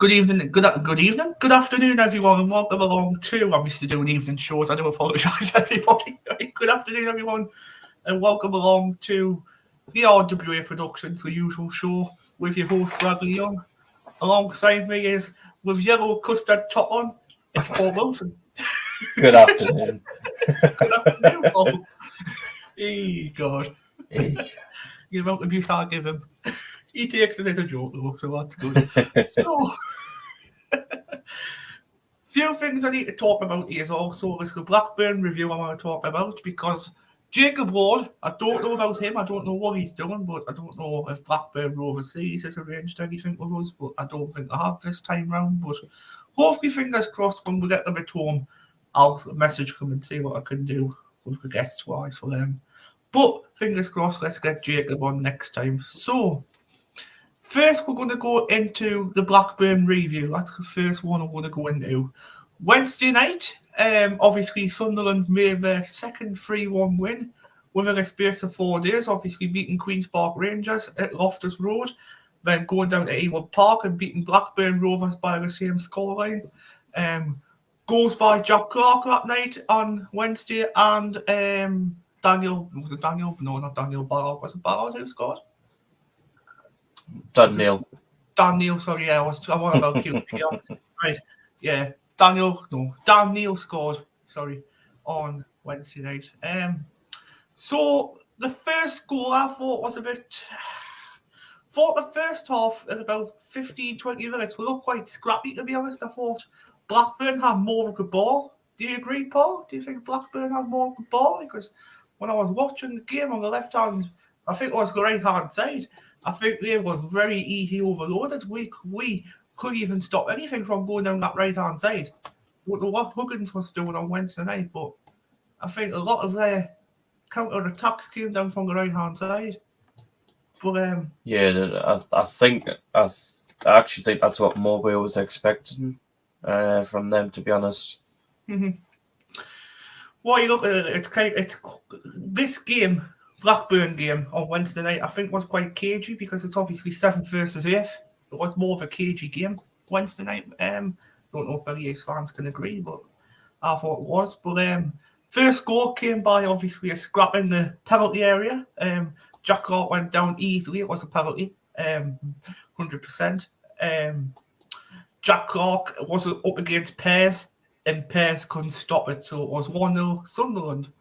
Good evening, good afternoon, everyone, and welcome along to. I'm used to doing evening shows. I do apologise, everybody. Good afternoon, everyone, and welcome along to the RWA Productions, the usual show with your host Bradley Young. Alongside me is with yellow custard top on. It's Paul Wilson. Good afternoon. Good afternoon, Paul. Hey, God. Hey. The amount of abuse I give him. He takes it as a joke, though, so that's good. So, few things I need to talk about here is also this Blackburn review I want to talk about because Jacob Ward, I don't know about him, I don't know what he's doing, but I don't know if Blackburn Rovers Series has arranged anything with us, but I don't think I have this time round. But hopefully, fingers crossed, when we get them at home, I'll message them and see what I can do with the guests wise for them. But fingers crossed, let's get Jacob on next time. So, first, we're going to go into the Blackburn review. That's the first one I'm going to go into. Wednesday night, obviously, Sunderland made their second 3-1 win within a space of 4 days, obviously beating Queen's Park Rangers at Loftus Road, then going down to Ewood Park and beating Blackburn Rovers by the same scoreline. Goals by Jack Clark that night on Wednesday and Daniel. Was it Daniel? No, not Daniel Ballard. Was it Ballard who scored? Dan Neil, sorry, yeah, I want about QPR. Right, yeah. Dan Neil scored, sorry, on Wednesday night. So the first goal I thought was thought the first half at about 15-20 minutes we looked quite scrappy, to be honest. I thought Blackburn had more of the ball. Do you agree, Paul? Do you think Blackburn had more of the ball? Because when I was watching the game on the left hand, I think it was the right hand side, I think they was very easy overloaded. We couldn't even stop anything from going down that right hand side. What Huggins was doing on Wednesday night, but I think a lot of their counter attacks came down from the right hand side. But yeah, I actually think that's what Mowbray was expecting from them, to be honest. Mm-hmm. Well, you look at it, it's this game. Blackburn game on Wednesday night, I think, was quite cagey because it's obviously 7th versus 8th. It was more of a cagey game Wednesday night. Don't know if Billy A's fans can agree, but I thought it was. But first goal came by obviously a scrap in the penalty area. Jack Clark went down easily. It was a penalty, 100%. Jack Clark was up against Pears, and Pears couldn't stop it, so it was 1-0 Sunderland.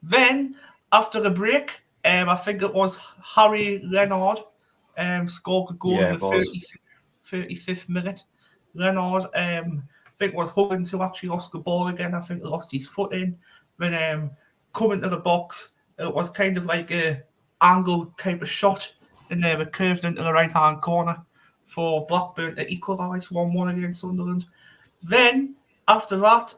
Then, after the break, I think it was Harry Leonard scored a goal in the 35th minute. Leonard, I think it was Huggins who actually lost the ball again. I think he lost his foot in. Then coming to the box, it was kind of like a angle type of shot, and they were curved into the right-hand corner for Blackburn to equalise 1-1 against Sunderland. Then, after that,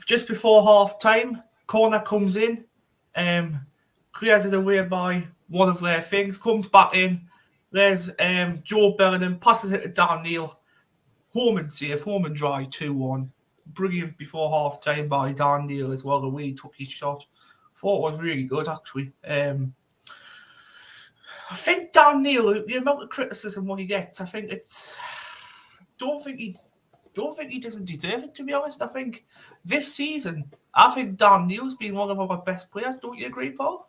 just before half-time, corner comes in, clears it away by one of their things, comes back in. There's Joe Bellingham, passes it to Dan Neil. Home and safe, home and dry, 2-1. Brilliant before half-time by Dan Neil as well, the way he took his shot. Thought it was really good, actually. I think Dan Neil, the amount of criticism what he gets, I think it's... Don't think he doesn't deserve it, to be honest. I think this season, I think Dan Neil's been one of our best players. Don't you agree, Paul?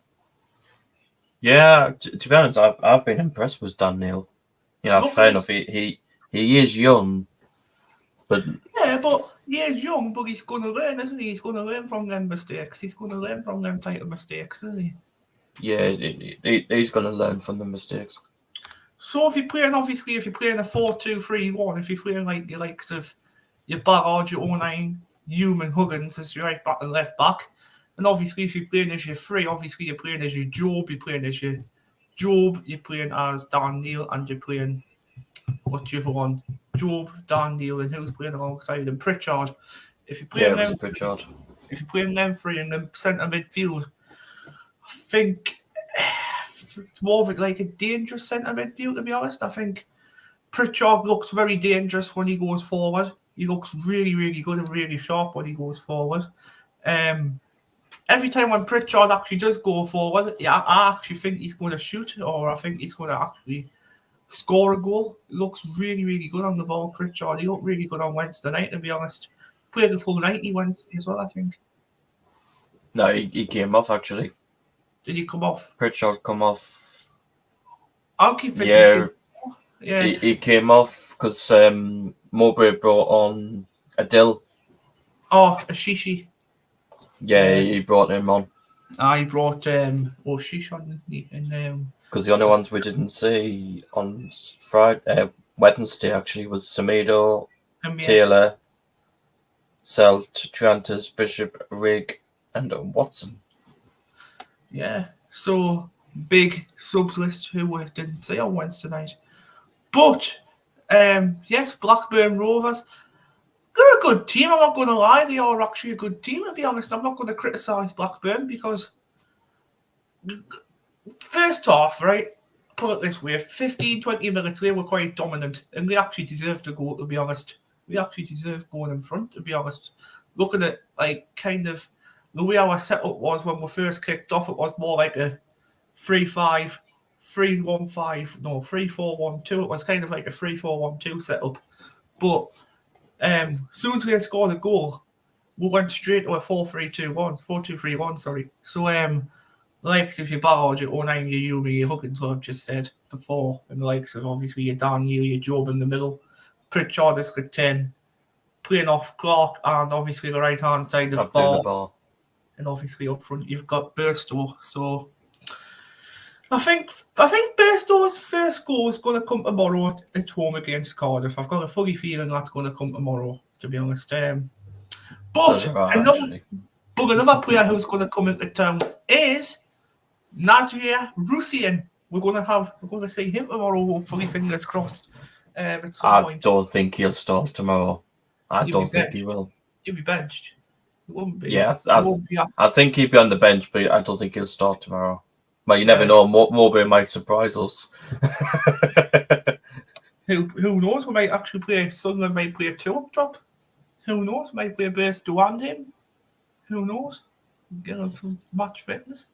Yeah, to be honest, I've been impressed with Dan Neil. You know, fair enough. He is young, but he is young, but he's going to learn, isn't he? He's going to learn from them mistakes. He's going to learn from them type of mistakes, isn't he? Yeah, he's going to learn from the mistakes. So if you're playing a 4-2-3-1, if you're playing like your likes of your Ballard, your O'Neill, Hume, Huggins as your right back and left back, and obviously if you're playing as your 3, obviously you're playing as your Job, you're playing as Dan Neil, and you're playing what's the other one? Job, Dan Neil, and who's playing alongside him? Pritchard. If you're playing Pritchard. If you're playing them 3 in the centre midfield, I think it's more of like a dangerous centre midfield, to be honest. I think Pritchard looks very dangerous when he goes forward. He looks really, really good and really sharp when he goes forward. Every time when Pritchard actually does go forward, I actually think he's going to shoot, or I think he's going to actually score a goal. He looks really, really good on the ball, Pritchard. He looked really good on Wednesday night, to be honest. Played the full 90 Wednesday as well, I think. No, he came off, actually. Did he come off? Pritchard come off. I'll keep thinking. Yeah. He came off because Mowbray brought on Adil. Oh, Ashishi. Yeah, he brought him on. I brought Ashish on, because the only ones we didn't see on Wednesday actually was Semedo, Taylor, Selt, Triantis, Bishop, Rigg, and Watson. Yeah, so big subs list who we didn't see on Wednesday night. But, yes, Blackburn Rovers, they're a good team, I'm not going to lie. They are actually a good team, to be honest. I'm not going to criticise Blackburn because first off, right, put it this way, 15-20 minutes they were quite dominant and they actually deserved to go, to be honest. We actually deserved going in front, to be honest. Looking at, like, kind of the way our setup was when we first kicked off, it was more like a 3-5, 3-1-5, no, 3-4-1-2. It was kind of like a 3-4-1-2 setup. But as soon as we scored a goal, we went straight to a 4-3-2-1, 4-2-3-1, sorry. So, the likes of your Ballard, your O'Neill, your Yumi, your Huggins, what I've just said before, and the likes of obviously your Daniel, your Job in the middle, Pritchard is at 10, playing off Clark, and obviously the right hand side of the ball. And obviously up front you've got Burstow. So I think Burstow's first goal is going to come tomorrow at home against Cardiff. I've got a funny feeling that's going to come tomorrow, to be honest. But another player who's going to come into town is Nazir Russian. We're going to see him tomorrow, hopefully, fingers crossed. At some point. Don't think he'll start tomorrow. I don't think he will. He'll be benched. He won't be. Yeah, I think he'll be on the bench, but I don't think he'll start tomorrow. But you never know. Mowbray might surprise us. Who knows? We might actually play. Sunderland might play a two-up drop. Who knows? Might play Burstow and him. Who knows? Get on some match fitness.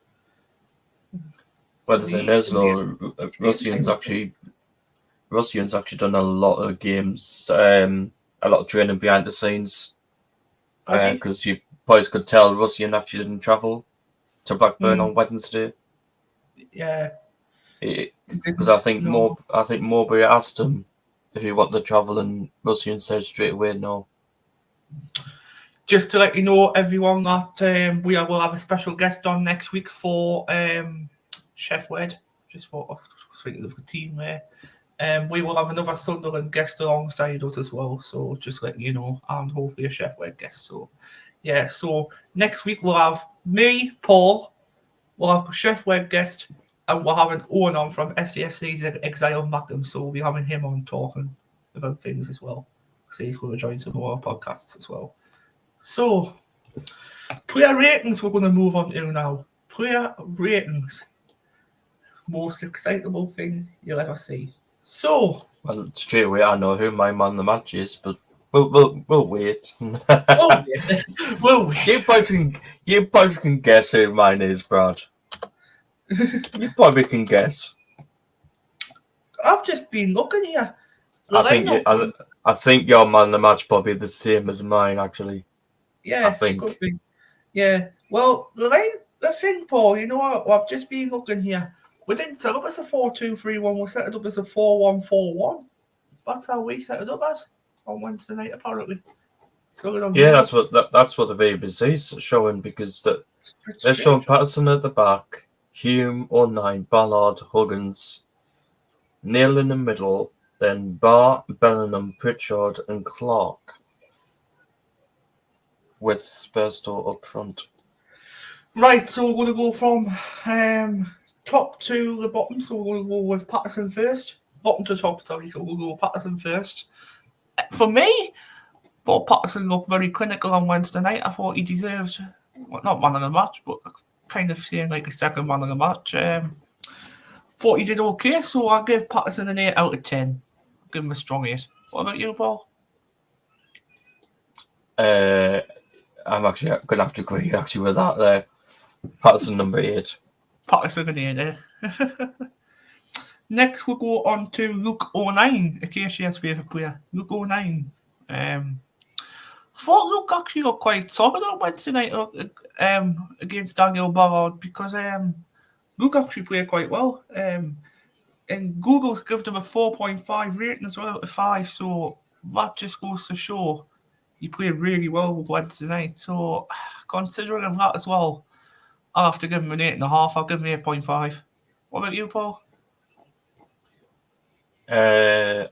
Well, the thing is, though, Russian's actually done a lot of games, a lot of training behind the scenes. Because you boys could tell Russian actually didn't travel to Blackburn on Wednesday. Yeah. Because I think Mowbray asked him if he wanted to travel, and Russian said straight away no. Just to let you know, everyone, that we will have a special guest on next week for Chef Wed. Just for thinking of the team there. We will have another Sunderland guest alongside us as well. So just letting you know, and hopefully a Chef Wed guest. So yeah, so next week we'll have me, Paul, we'll have a Chef Wed guest, and we'll have an Owen on from SCFC's Exile Mackham. So we'll be having him on talking about things as well. So he's going to join some of our podcasts as well. So, player ratings we're going to move on to now. Player ratings. Most excitable thing you'll ever see. So... Well, straight away I know who my man of the match is, but we'll wait. We'll wait. You boys can guess who mine is, Brad. You probably can guess. I've just been looking here. I think your man of the match probably the same as mine, actually. Yeah, I think. Could be. Yeah. Well, the thing, Paul, you know what? I've just been looking here. We didn't set it up as a 4-2-3-1. We set it up as a 4-1-4-1. That's how we set it up as on Wednesday night, apparently. Yeah, that's what the BBC's showing, because they're showing Patterson at the back, Hume, O'Neill, Ballard, Huggins, Neil in the middle, then Barr, Bellingham, Pritchard, and Clark, with Burstow up front. Right, so we're going to go from top to the bottom. So we're going to go with Patterson first. Bottom to top, sorry. So we'll go with Patterson first. For me, I thought Patterson looked very clinical on Wednesday night. I thought he deserved, well, not man of the match, but kind of seeing like a second man of the match. Thought he did okay, so I'll give Patterson an 8 out of 10. I'll give him a strong 8. What about you, Paul? I'm actually going to have to agree with that there. Patterson number 8. Patterson an 8, eh? Next, we'll go on to Luke 09, Acacia's favourite player. Luke 09. I thought Luke actually got quite solid on Wednesday night against Daniel Ballard because Luke actually played quite well. And Google's given him a 4.5 rating as well out of 5, so that just goes to show he played really well Wednesday night. So considering that as well, I'll have to give him an 8.5. I'll give him 8.5. What about you, Paul? 9.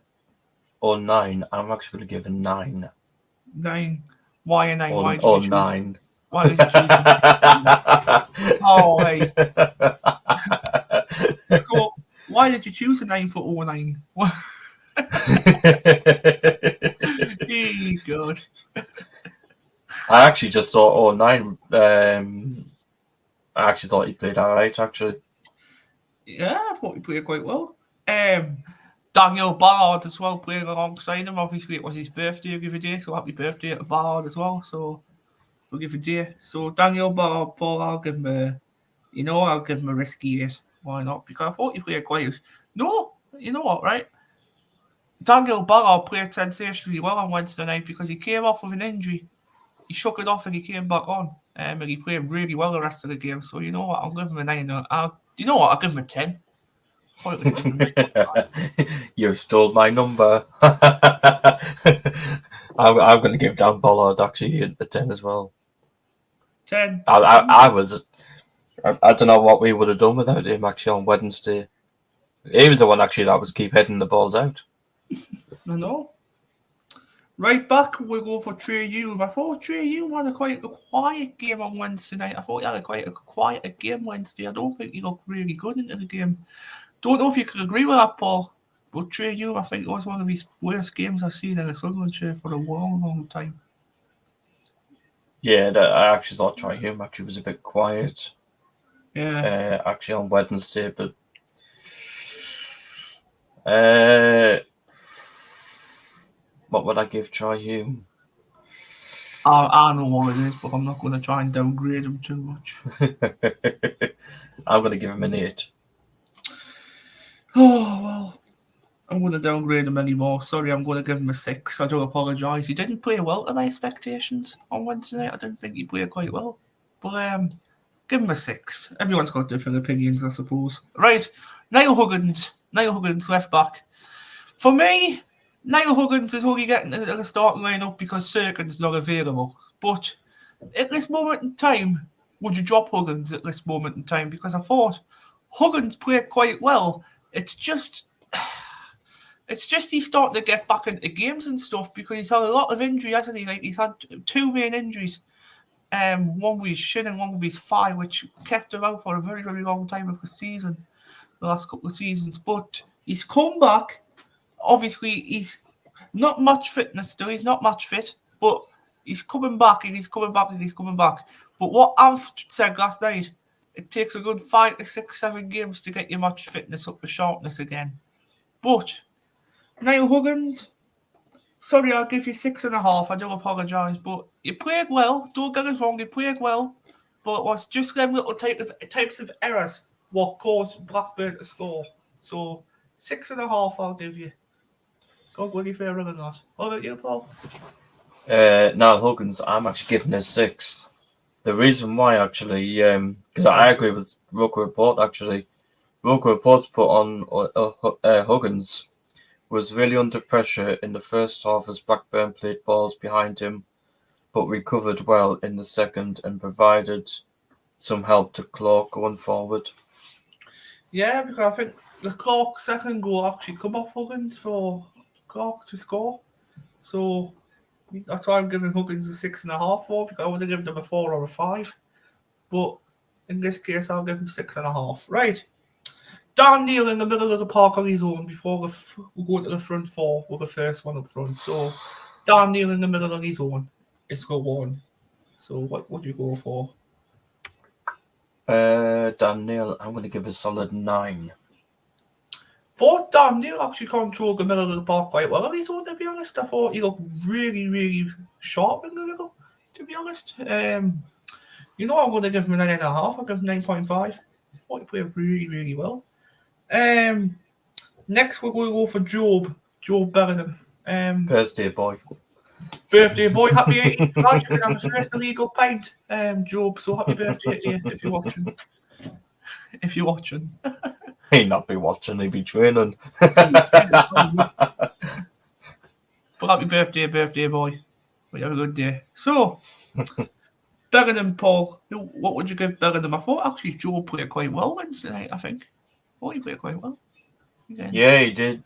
I'm actually going to give a 9. 9. Why a 9? Why did you 9. Why did you choose him? Oh, hey. So, why did you choose a 9 for 09? God. I actually just thought 09. I actually thought he played all right, actually. Yeah, I thought he played quite well. Daniel Ballard as well, playing alongside him. Obviously, it was his birthday the other day, so happy birthday to Ballard as well. So, we'll give a day. So, Daniel Ballard, Paul, I'll give him a risky 8. Why not? Because I thought he played quite. No, you know what, right? Daniel Ballard played sensationally well on Wednesday night because he came off with an injury. He shook it off and he came back on. And he played really well the rest of the game. So, you know what? I'll give him a 9. I'll give him a 10. You stole my number. I'm going to give Dan Ballard actually a 10 as well. 10. I don't know what we would have done without him actually on Wednesday. He was the one actually that was keep heading the balls out. I know. Right back, we'll go for Trey Hume. I thought Trey Hume had quite a quiet game on Wednesday night. I thought he had quite a quiet game Wednesday. I don't think he looked really good into the game. Don't know if you could agree with that, Paul. But Trey Hume, I think it was one of his worst games I've seen in a Sunderland shirt for a long, long time. Yeah, I actually thought Trey Hume actually was a bit quiet. Yeah. Actually on Wednesday, but what would I give Trey Hume? I know what it is, but I'm not going to try and downgrade him too much. I'm going to give him an 8. Oh, well, I'm going to downgrade him anymore. Sorry, I'm going to give him a 6. I do apologise. He didn't play well to my expectations on Wednesday night. I didn't think he played quite well. But give him a 6. Everyone's got different opinions, I suppose. Right, Niall Huggins, left back. For me, Niall Huggins is only getting into the starting lineup because Serkin's not available. But at this moment in time, would you drop Huggins at this moment in time? Because I thought Huggins played quite well. It's just he's starting to get back into games and stuff because he's had a lot of injury, hasn't he? Like he's had 2 main injuries. One with his shin and one with his thigh, which kept him out for a very, very long time of the season, the last couple of seasons. But he's come back. Obviously, he's not much fitness still. He's not much fit, but he's coming back and he's coming back and he's coming back. But what I've said last night, it takes a good 5 to 6, 7 games to get your match fitness up to sharpness again. But Niall Huggins, sorry, I'll give you 6.5. I do apologise, but you played well. Don't get us wrong, you played well, but it was just them little types of errors what caused Blackburn to score. So 6.5, I'll give you. Go any fairer than that. What about you, Paul? Niall Huggins, I'm actually giving a 6. The reason why, actually, because I agree with Roker Report, actually. Roker Report's put on Huggins was really under pressure in the first half as Blackburn played balls behind him, but recovered well in the second and provided some help to Clark going forward. Yeah, because I think the Clark second goal actually come off Huggins for Clark to score. So that's why I'm giving Huggins a 6.5 for, because I would have given him a 4 or a 5. But in this case, I'll give him 6.5. Right. Dan Neil in the middle of the park on his own before we go to the front 4 with the first one up front. So Dan Neil in the middle on his own is go on. So what would you go for? Dan Neil, I'm going to give a solid 9. For Dan Neil actually controlled the middle of the park quite well on his own, to be honest. I thought he looked really, really sharp in the middle, to be honest. I'm going to give him a 9.5. I'll give him 9.5. I thought he played really, really well. Next, we're going to go for Job Bellingham. Birthday boy. Birthday boy, happy 18th. Glad you can have a first illegal pint, Job. So happy birthday to you if you're watching. If you're watching. He'd not be watching, he'd be training. But happy birthday boy. But you have a good day. So, Bellingham, Paul, what would you give Bellingham? I thought actually Joe played quite well Wednesday night, I think. I thought he played quite well. Again. Yeah, he did.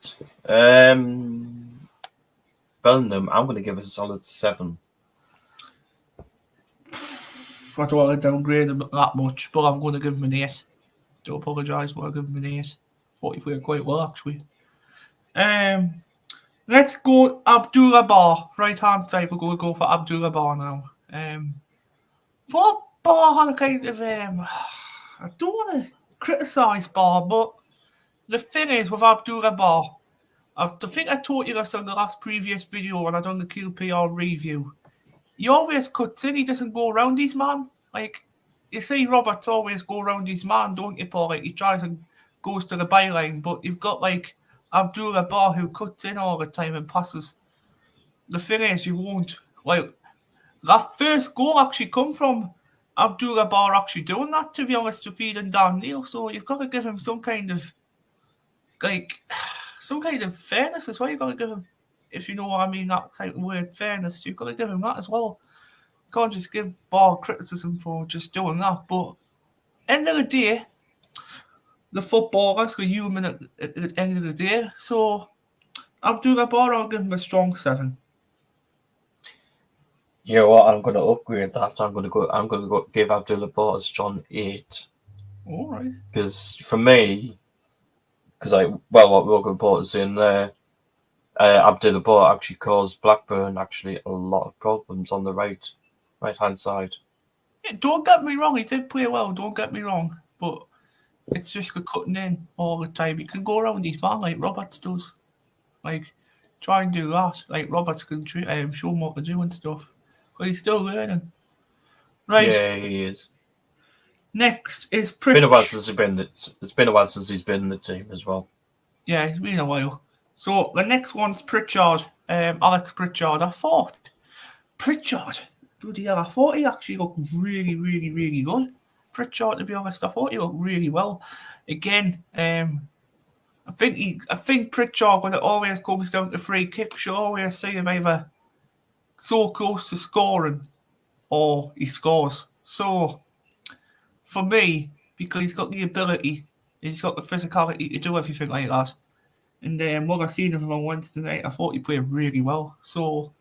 Bellingham, I'm going to give it a solid 7. I don't want to downgrade him that much, but I'm going to give him an 8. Do apologise, but I'll give him an 8. Thought he played quite well, actually. Let's go Abdullah Bar. Right hand side, we're going to go for Abdullah Bar now. For Bar had a kind of I don't want to criticise Bar, but the thing is with Abdullah Bar, I think I told you this on the last previous video when I done the QPR review. He always cuts in, he doesn't go around his man. Like, you see Roberts always go around his man, don't you, Paul? Like, he tries and goes to the byline, but you've got, like, Abdullah Bar who cuts in all the time and passes. The thing is, you won't. Like, that first goal actually come from Abdullah Bar actually doing that, to be honest, to feeding Dan Neil. So you've got to give him some kind of, like, some kind of fairness as well. You've got to give him, if you know what I mean, that kind of word, fairness. You've got to give him that as well. You can't just give Bar criticism for just doing that. But end of the day, the footballer's a human at the end of the day. So Abdullah Bar, I'll give him a strong 7. You know what? I'm going to upgrade that. I'm going to go give Abdullah Bar a strong 8. All right. Because for me, what Logan Port is in there, Abdullah Bar actually caused Blackburn actually a lot of problems on the right hand side. Yeah, don't get me wrong, he did play well. Don't get me wrong, but it's just cutting in all the time. He can go around his man like Roberts does. Like, try and do that. Like Roberts can show him what to do and stuff. But he's still learning. Right. Yeah, he is. Next is It's been a while since he's been in the team as well. Yeah, it's been a while. So the next one's Pritchard. Alex Pritchard. I thought he actually looked really, really, really good. Pritchard, to be honest, I thought he looked really well. Again, I think Pritchard, when it always comes down to free kicks, you always see him either so close to scoring or he scores. So for me, because he's got the ability, he's got the physicality to do everything like that. And what I seen of him on Wednesday night, I thought he played really well. So,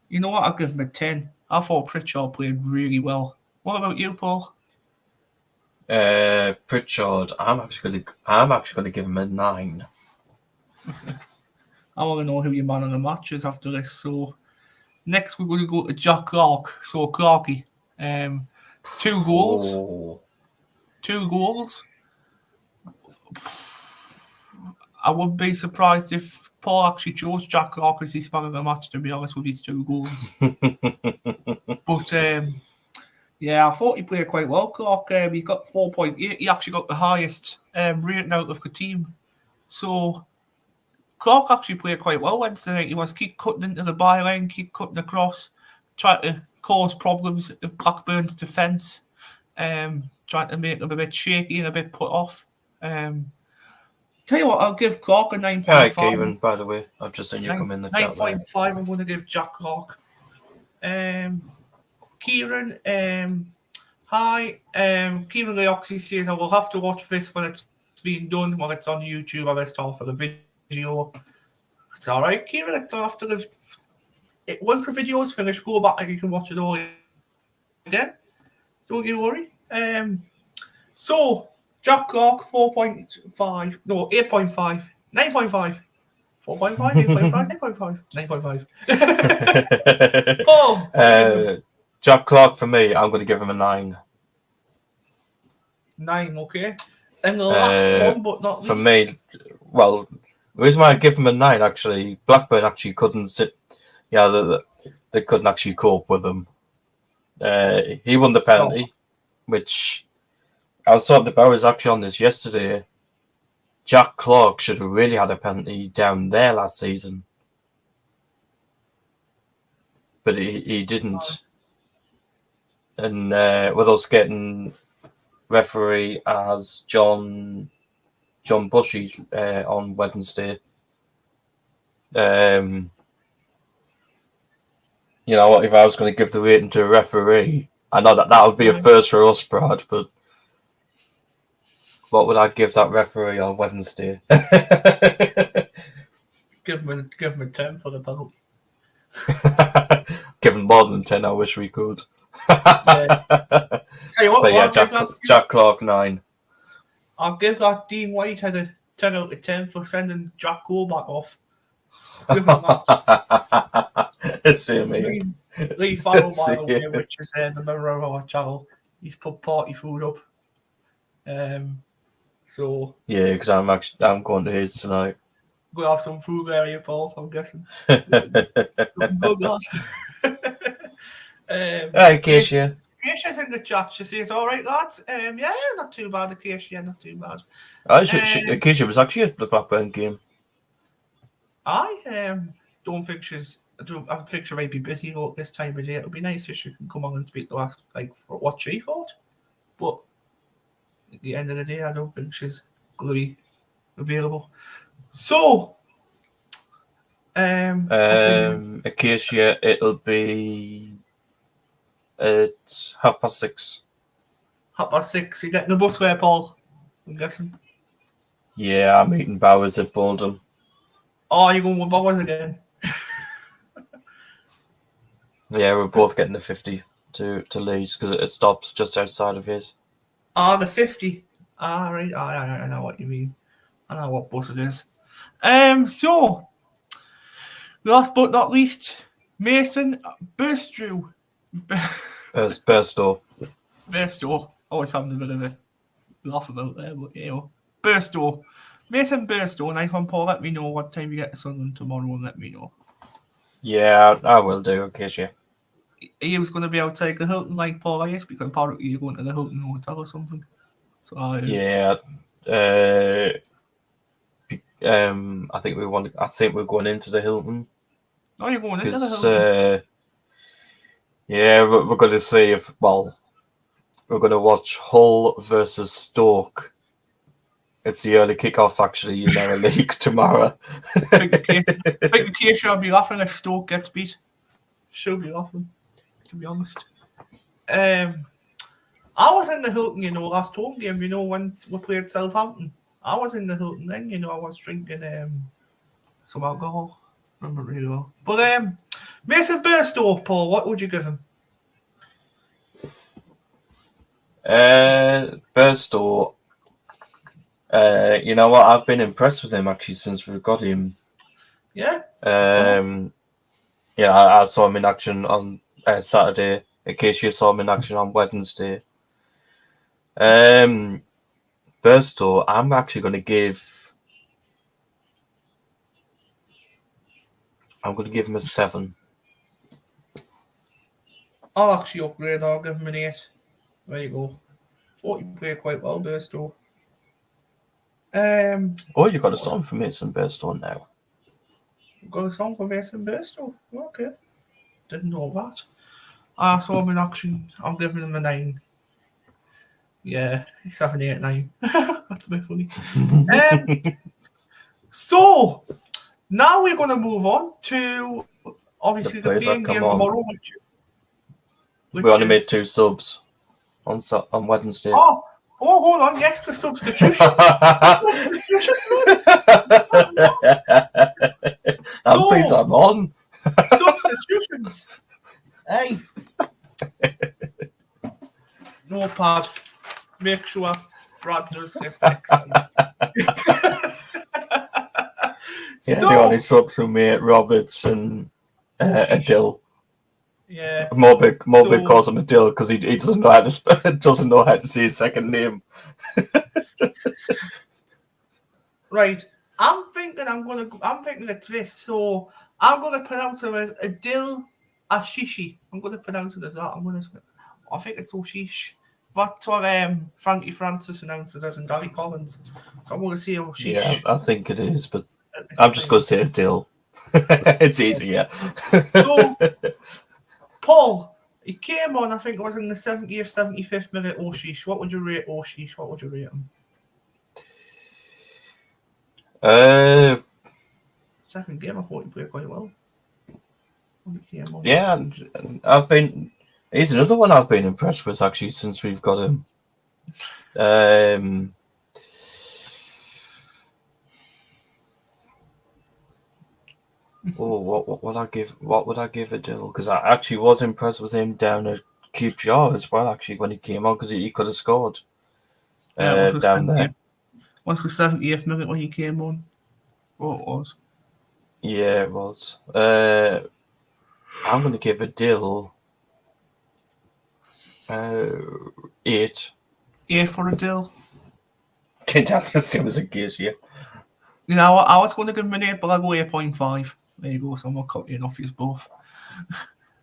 you know what? I'll give him a 10. I thought Pritchard played really well. What about you, Paul? Pritchard, I'm actually going to give him a 9. I want to know who your man of the match is after this. So, next we're going to go to Jack Clark. So, Clarky, 2 goals. Oh. 2 goals. I wouldn't be surprised if Paul actually chose Jack Clark as his man of the match, to be honest, with his 2 goals. But, yeah, I thought he played quite well, Clark. He got 4.8. He actually got the highest rating out of the team. So, Clark actually played quite well Wednesday night. He was keep cutting into the byline, keep cutting across, trying to cause problems with Blackburn's defence, trying to make them a bit shaky and a bit put off. Tell you what, I'll give Clark a 9.5. Hi, Kevin, by the way. I've just seen you come in the chat. 9.5, I'm going to give Jack Clark. Kieran, hi. Kieran Leoxy says, I will have to watch this when it's being done, when it's on YouTube. I rest all for the video. It's all right, Kieran. It's after once the video is finished, go back and you can watch it all again. Don't you worry. So, Jack Clark, 4.5. No, 8.5. 9.5. 4.5, 8.5, 9.5. 9.5. Paul. Jack Clark, for me, I'm going to give him a 9. 9, okay. And the last one, but not least. For me, well, the reason why I give him a 9, actually, Blackburn actually couldn't sit. Yeah, they couldn't actually cope with him. He won the penalty, which I was talking about. I was actually on this yesterday. Jack Clark should have really had a penalty down there last season, but he didn't. And with us getting referee as John Bushy on Wednesday, you know what? If I was going to give the rating to a referee, I know that would be a first for us, Brad. But what would I give that referee on Wednesday? Give him a 10 for the penalty. Give him more than 10. I wish we could. Yeah. Tell you what, but yeah, Jack Clark 9. I'll give that Dean Whitehead a 10 out of 10 for sending Jack Goldback off. Give him that. Same here. Lee Farrell, by the way, which is the member of our channel, he's put party food up. So yeah, because I'm going to his tonight. We'll have some food area, Paul, I'm guessing. Good lad. Acacia. Acacia's in the chat. She says, all right, lads. Yeah, not too bad, Acacia, not too bad. Acacia was actually at the Blackburn game. I think she might be busy this time of day. It would be nice if she can come on and speak to us, like, for what she thought. But at the end of the day, I don't think she's going to be available. So, Acacia, it'll be at 6:30. 6:30. You getting the bus there, Paul? I'm guessing. Yeah, I'm eating Bowers at Bolton. Oh, you're going with Bowers again? Yeah, we're both getting the 50 to Leeds because it stops just outside of his. The 50. Right. I know what you mean. I know what bus it is. So, last but not least, Mason Burstow. Burstow. Always having a bit of a laugh about there, but Burstow. Mason Burstow. Nice one, Paul. Let me know what time you get to Sunderland tomorrow and let me know. Yeah, I will do, Acacia. He was going to be outside the Hilton like Paul is because apparently you're going to the Hilton Hotel or something. So, yeah. I think we're going into the Hilton. Oh, you're going into the Hilton? Yeah, we're going to see we're going to watch Hull versus Stoke. It's the early kickoff, actually, in our league tomorrow. I think Acacia will be laughing if Stoke gets beat. She'll be laughing, to be honest. I was in the Hilton, last home game, when we played Southampton. I was in the Hilton then, I was drinking some alcohol. I remember really well. But Mason Burstow, Paul, what would you give him? Burstow, you know what? I've been impressed with him actually since we got him. Yeah. Yeah, I saw him in action on Saturday. Acacia saw him in action on Wednesday. Burstow, I'm actually going to give. I'm going to give him a 7. I'll actually upgrade. I'll give him an 8. There you go. Thought you played quite well, Burstow. Oh, you got a song for Mason Burstow now. Got a song for Mason Burstow? Okay. Didn't know that. I saw him in action. I'm giving him a 9. Yeah, 7, 8, 9. That's a bit funny. So, now we're going to move on to, obviously, the main game tomorrow. We only made 2 subs on Wednesday. Oh, hold on. Yes, the substitutions. I'm on. Substitutions. Hey. Notepad. Make sure Brad does this next time. Yeah, the only sub from me, Roberts and Adil. Yeah. Morbid calls him Adil because he doesn't know how to say his second name. Right. I'm thinking it's this, so I'm gonna pronounce him as Adil Ashishi. I'm gonna pronounce it as that. I think it's Oshish. That's what Frankie Francis announced it as in Danny Collins. So I'm going to say, oh, sheesh. Yeah, I think it is, but I'm just going to say a deal. It's easier. So, Paul, he came on, I think it was in the 70th, 75th minute. Oh, sheesh. What would you rate? Oh, sheesh. What would you rate him? Second game, I thought he played quite well. When he came on. Yeah, he's another one I've been impressed with, actually, since we've got him. What would I give a deal? Because I actually was impressed with him down at QPR as well, actually, when he came on, because he could have scored down there. Was the 70th minute when he came on? Oh, it was. Yeah, it was. I'm going to give a deal 8. 8 for a deal. That's the same as a case, yeah. You know, I was going to give him an 8, but I'll go 8.5. There you go, so I'm not copying off you both.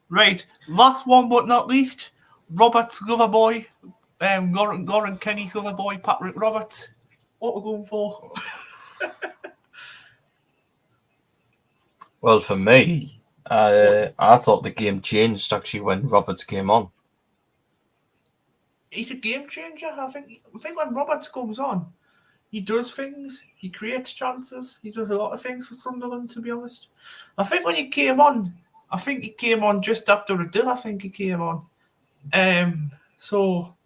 Right, last one but not least, Robert's lover boy, Goran Kenny's lover boy, Patrick Roberts. What we're going for? Well, for me, I thought the game changed actually when Roberts came on. He's a game changer. I think when Roberts comes on, he does things. He creates chances. He does a lot of things for Sunderland, to be honest. I think when he came on, just after a deal. I think he came on. So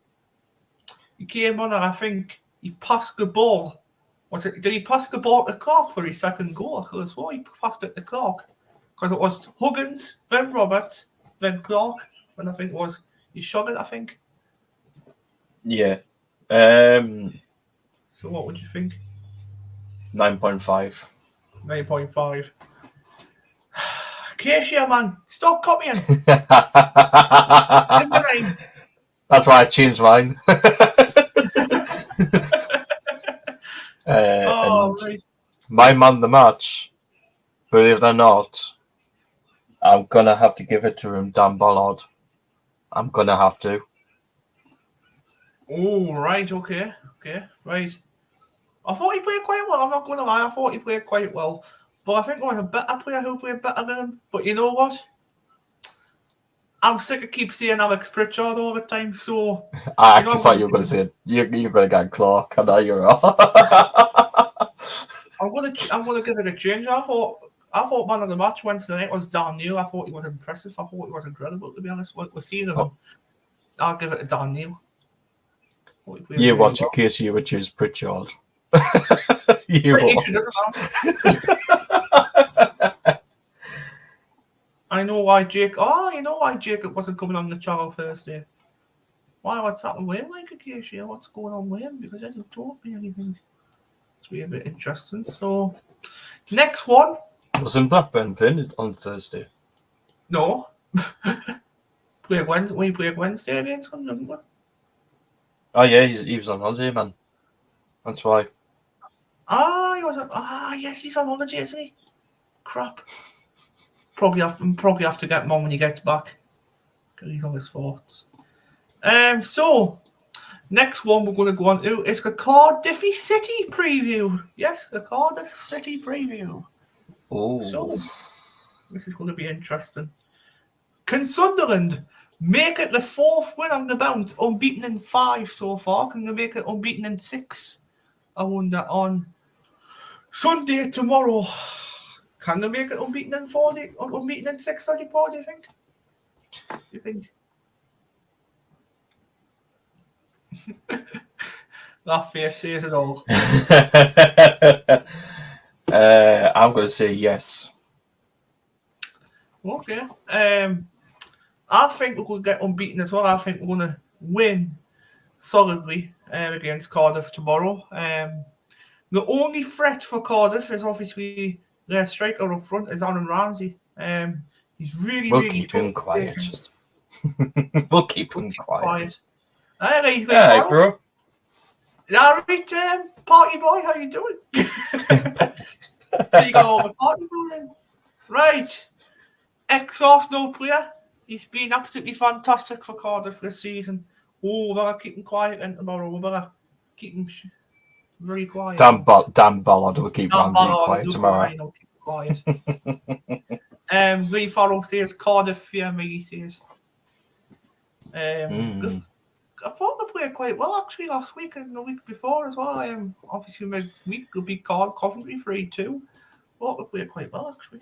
he came on, and I think he passed the ball. Did he pass the ball to Clark for his second goal? Because he passed it to Clark. Because it was Huggins, then Roberts, then Clark. And I think it was he shot it, I think. Yeah. So what would you think? 9.5. 9.5. Cashier, man. Stop copying. That's why I changed mine. Right. My man the match, believe it or not, I'm going to have to give it to him, Dan Ballard. I'm going to have to. Oh, right. Okay. Right. I thought he played quite well. I'm not going to lie. I thought he played quite well. But I think there was a better player who played better than him. But you know what? I'm sick of keep saying Alex Pritchard all the time. So I actually thought you were going to say you're going to get Clark. I know you're off. I'm going to give it a change. I thought man of the match Wednesday night was Dan Neil. I thought he was impressive. I thought he was incredible, to be honest. What we're seeing of him, I'll give it to Dan Neil. You watch in case you would choose Pritchard. You I know why Jake. Oh, you know why Jacob wasn't coming on the channel Thursday. Why? What's happening with him? Like a case here? What's going on with him? Because he hasn't told me anything. It's really a bit interesting. So, next one. Wasn't Blackburn playing on Thursday? No. We played Wednesday against him, didn't we? Oh yeah, he was on holiday, man. That's why. Yes, he's on holiday, isn't he? Crap. Probably have to get him on when he gets back. Because he's on his thoughts. So, next one we're going to go on to is the Cardiff City preview. Yes, the Cardiff City preview. Oh. So, this is going to be interesting. Can Sunderland make it the 4th win on the bounce, unbeaten in 5 so far? Can they make it unbeaten in 6? I wonder on Sunday tomorrow. Can they make it unbeaten in 4? Unbeaten in 6, Paul, do you think? That face says it all. I'm going to say yes. Okay. I think we're going to get unbeaten as well. I think we're going to win solidly against Cardiff tomorrow. The only threat for Cardiff is obviously their striker up front is Aaron Ramsey. He's really keep tough. Him quiet. We'll keep him quiet. Hey, bro. Alright, party boy, how you doing? So you got all the party going. Right. Ex-Arsenal player. He's been absolutely fantastic for Cardiff this season. we better keep him quiet and tomorrow. We better keep him very quiet. Dan Ballard will keep Ramsey quiet tomorrow. Keep him quiet. Lee Farrell says Cardiff, yeah, Maggie says. I thought they played quite well actually last week and the week before as well. Obviously, my week will be called Coventry 3-2. Thought they played quite well actually.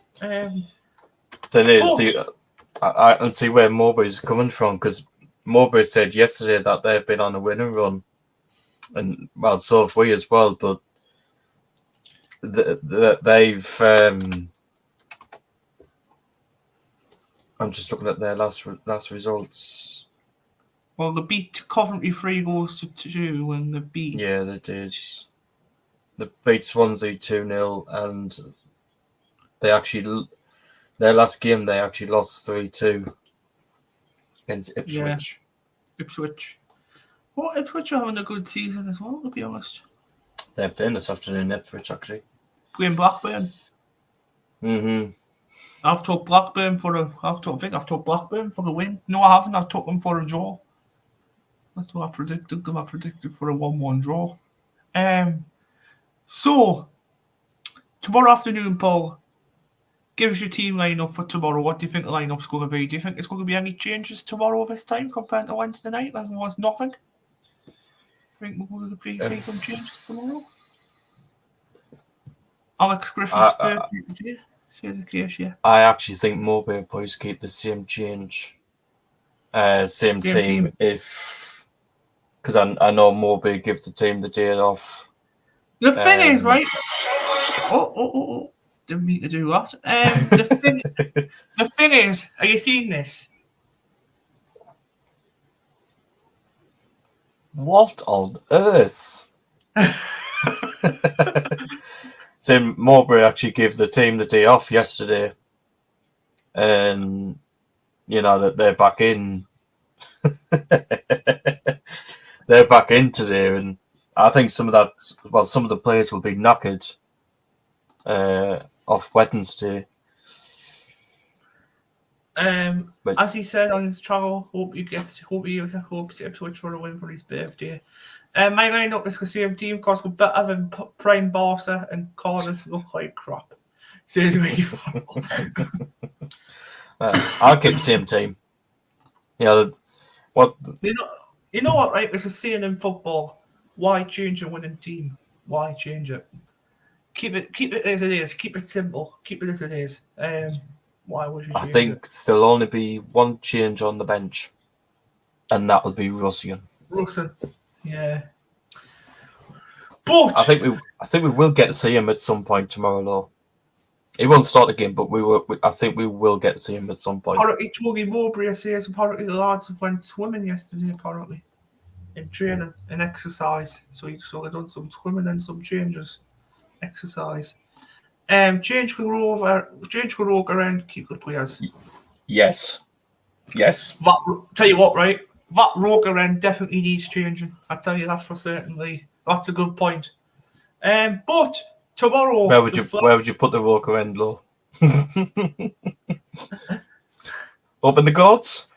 I can see where Mowbray's coming from, because Mowbray said yesterday that they've been on a winning run, and well, so have we as well. But they've. I'm just looking at their last results. Well, they beat Coventry 3-2 and they beat... Yeah, they did. They beat Swansea 2-0 and their last game they actually lost 3-2 against Ipswich. Yeah, Ipswich. Well, Ipswich are having a good season as well, to be honest. They're playing this afternoon, Ipswich, actually. Playing Blackburn. Mm-hmm. I've took Blackburn for the win. No, I haven't. I took them for a draw. That's what I predicted them. I predicted for a 1-1 draw. So, tomorrow afternoon, Paul, give us your team lineup for tomorrow. What do you think the lineup's going to be? Do you think there's going to be any changes tomorrow this time compared to Wednesday night? There was nothing. I think we're going to see some changes tomorrow. Alex Griffith's birthday today. Says the case, yeah. I actually think Mowbray boys keep the same change. Same team. If, because I know Mowbray give the team the day off. The thing is, right? Oh! Didn't mean to do that. The thing is, are you seeing this? What on earth? So Mowbray actually gave the team the day off yesterday, and you know that they're back in. They're back in today, and I think some of the players will be knackered off Wednesday. As he said on his travel, hope he hopes Ipswich for a win for his birthday. My lineup is the same team because we're better than Prime Barca and Cardiff look like crap. Says me. I'll keep the same team. You know what? You know what? Right? There's a saying in football: why change a winning team? Why change it? Keep it as it is. Keep it simple. Keep it as it is. Why would you change I think there'll only be one change on the bench, and that'll be Russian. Yeah. But I think we will get to see him at some point tomorrow, though. He won't start the game, but I think we will get to see him at some point. Apparently, Toby Mowbray says apparently the lads went swimming yesterday. Apparently, in training and exercise. So they done some swimming and some changes, exercise. Change could go around, keep good players. Yes. Tell you what, right? That Roker end definitely needs changing. I tell you that for certainly. That's a good point. But tomorrow, where would you put the Roker end, Lo? Up in the goats?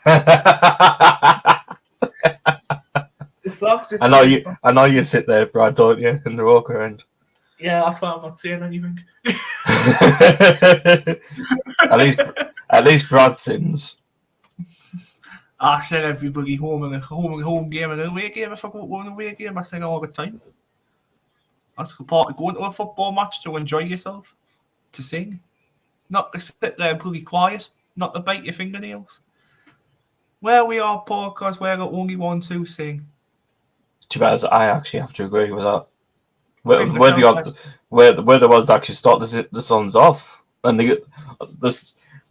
I know you sit there, Brad, don't you, in the Roker end? Yeah, that's why I'm not saying anything. at least Brad sins. I sing everybody home game and away game. If I go to an away game, I sing all the time. That's the part of going to a football match, to enjoy yourself, to sing, not to sit there and be quiet, not to bite your fingernails. Where we are, Paul, because we're the only ones who sing. To be honest, I actually have to agree with that. Where the ones that actually start the songs off, and the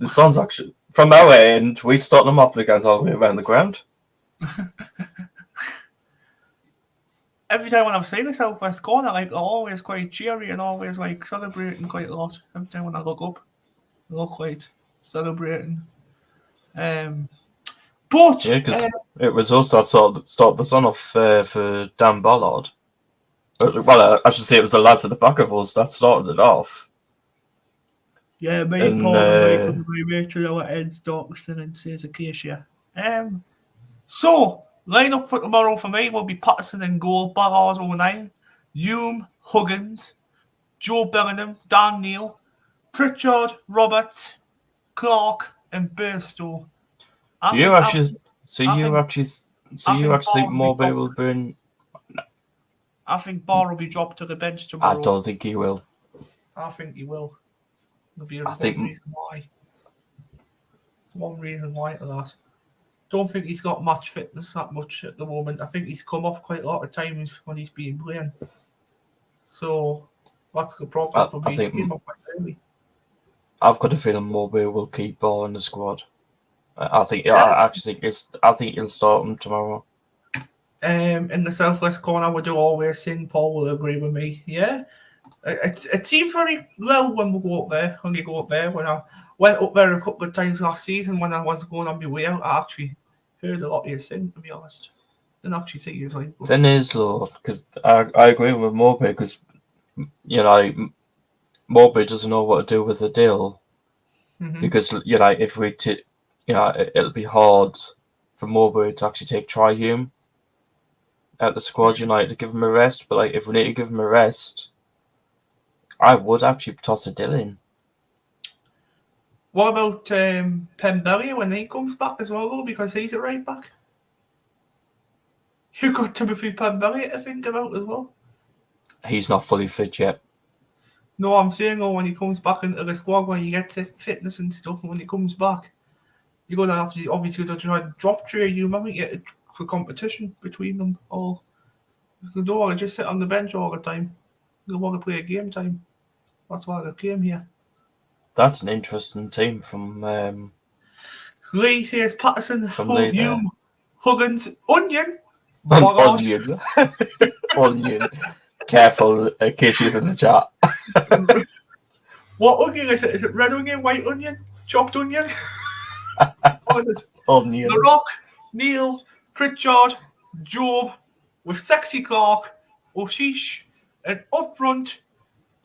songs actually from our end, we start them off and it goes all the way around the ground. Every time when I've seen the Southwest corner, like, always quite cheery and always like celebrating quite a lot. Every time when I look up, I look quite celebrating. But yeah, because it was also start the sun off for Dan Ballard. Well, I should say it was the lads at the back of us that started it off. Yeah, me and Paul and Mike make sure our ends Dorkson and says Acacia. So Line-up for tomorrow for me will be Patterson in goal, Ballard 09, Hume, Huggins, Joe Bellingham, Dan Neil, Pritchard, Roberts, Clark, and Burstow. So you actually think Barr will be Mowbray will burn? I think Barr will be dropped to the bench I tomorrow. don't think he will. I think he will. There'll be reason why. One reason why to that. Don't think he's got match fitness that much at the moment. I think he's come off quite a lot of times when he's been playing. So that's the problem for me. He came up quite early. I've got a feeling Mowbray will keep Ball in the squad. I think he'll start him tomorrow. In the southwest corner, we do always sing. Paul will agree with me. Yeah, it seems very low when we go up there. When you go up there, when I went up there a couple of times last season when I was going on my way out, I actually heard a lot of you sing. To be honest, didn't actually see you like. Then is Lord, because I agree with Mowbray because Mowbray doesn't know what to do with the deal because if we it'll be hard for Mowbray to actually take Try Hume out the squad. To give him a rest, but if we need to give him a rest, I would actually toss a deal in. What about Pembellia when he comes back as well, though, because he's a right back? You've got Timothy Pembellia to think about as well. He's not fully fit yet. No, I'm saying when he comes back into the squad, when he gets fitness and stuff, and when he comes back, you're going to have to obviously try and drop Trey Hume, haven't you, for competition between them all. You don't want to just sit on the bench all the time. You want to play a game time. That's why they came here. That's an interesting team from... Lee says Patterson, Hume, Huggins, Onion. Onion. Onion. Careful, Casey's in the chat. What onion is it? Is it red onion, white onion, chopped onion? What is it? Onion. The Rock, Neil, Pritchard, Job, with Sexy Clark, Oshish, and up front,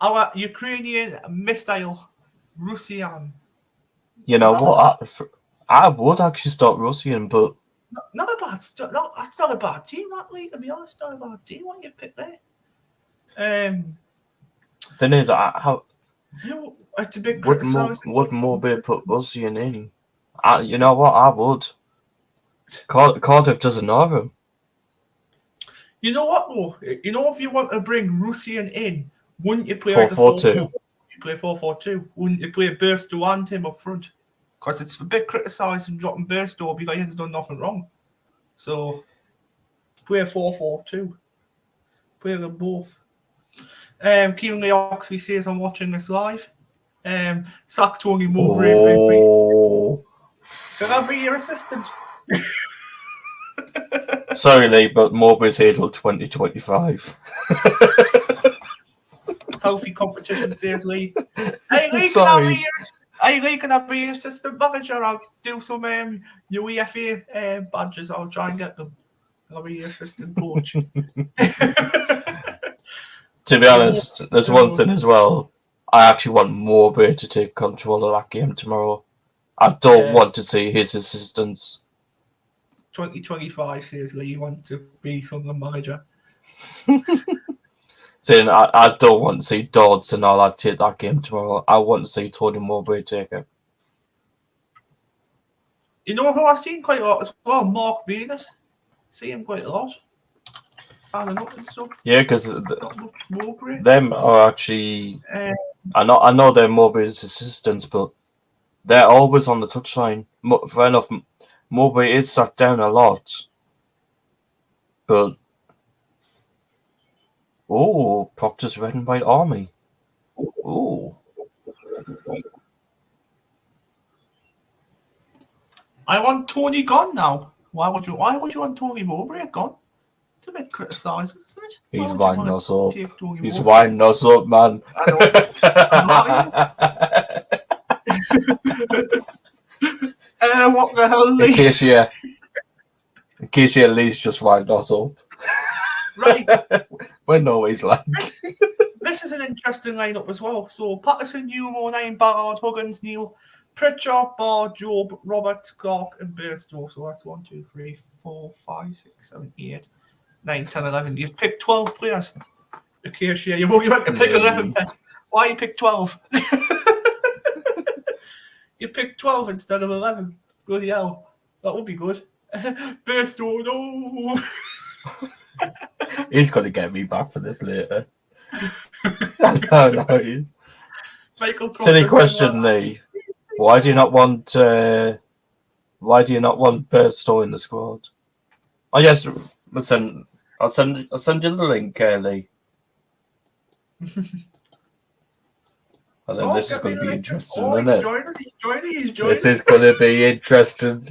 our Ukrainian missile, Russian. You know what? I would actually start Russian, but not a bad. That's not a bad team. That league, to be honest, not a bad team. What you pick there? Then is how? It's a big criticism. Would Mowbray put Russian in? You know what? I would. Cardiff doesn't know him. You know what though? If you want to bring Russian in, wouldn't you play 4-4-2? You play 4-4-2. Wouldn't you play Burstow and him up front? Because it's a bit criticising dropping Burstow because he hasn't done nothing wrong. So play 4-4-2. Play them both. Kieran Lee Oxley says I'm watching this live. Sack Tony Mowbray. Oh. Can I be your assistant? Sorry, Lee, but Mowbray's here till 2025. Healthy competition, says Lee. Hey, Lee, can I be your assistant manager? I'll do some UEFA badges. I'll try and get them. I'll be your assistant coach. To be honest, there's one thing as well. I actually want Mowbray to take control of that game tomorrow. I don't want to see his assistants. 2025 says Lee, you want to be Sunderland manager. Saying I don't want to see Dodds and all that take that game tomorrow. I want to see Tony Mowbray take it. You know who I've seen quite a lot as well? Mark Venus. See him quite a lot. Standing up and stuff. Yeah, because them are actually. I know they're Mowbray's assistants, but they're always on the touchline. Fair enough, Mowbray is sat down a lot, but Proctor's Red and White Army. I want Tony gone now. Why would you want Tony Mowbray gone? It's a bit criticised, isn't it? He's winding us up. He's winding us up, man. What the hell, Lee? In case you at least just wind us up. Right. We're always like. This is an interesting lineup as well. So Patterson, Hume, 09, Ballard, Huggins, Neil, Pritchard, Barr, Job, Robert, Clark, and Burstow. So that's 1, 2, 3, 4, 5, 6, 7, 8, 9, 10, 11. You've picked 12 players. Acacia, you've only meant to pick 11, Pet. Why you pick 12? You picked 12 instead of 11. Bloody hell. That would be good. Burstow, no. He's going to get me back for this later. No. Michael Silly question, Lee. Why do you not want Burstow in the squad? Oh yes, listen. I'll send you the link, Lee. And then this is going to be interesting, isn't it? He's joining. This is going to be interesting.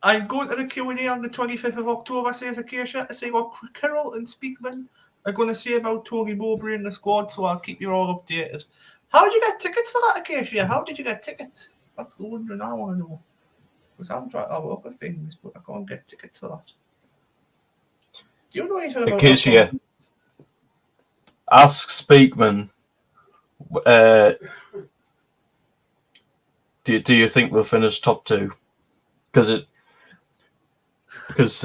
I'm going to the Q&A on the 25th of October, says Acacia, to see what Carroll and Speakman are going to say about Tony Mowbray in the squad, so I'll keep you all updated. How did you get tickets for that, Acacia? How did you get tickets? That's the wondering I want to know. Because I'm trying to have a look at things, but I can't get tickets for that. Do you know anything about Acacia, ask Speakman, do you think we'll finish top 2? Because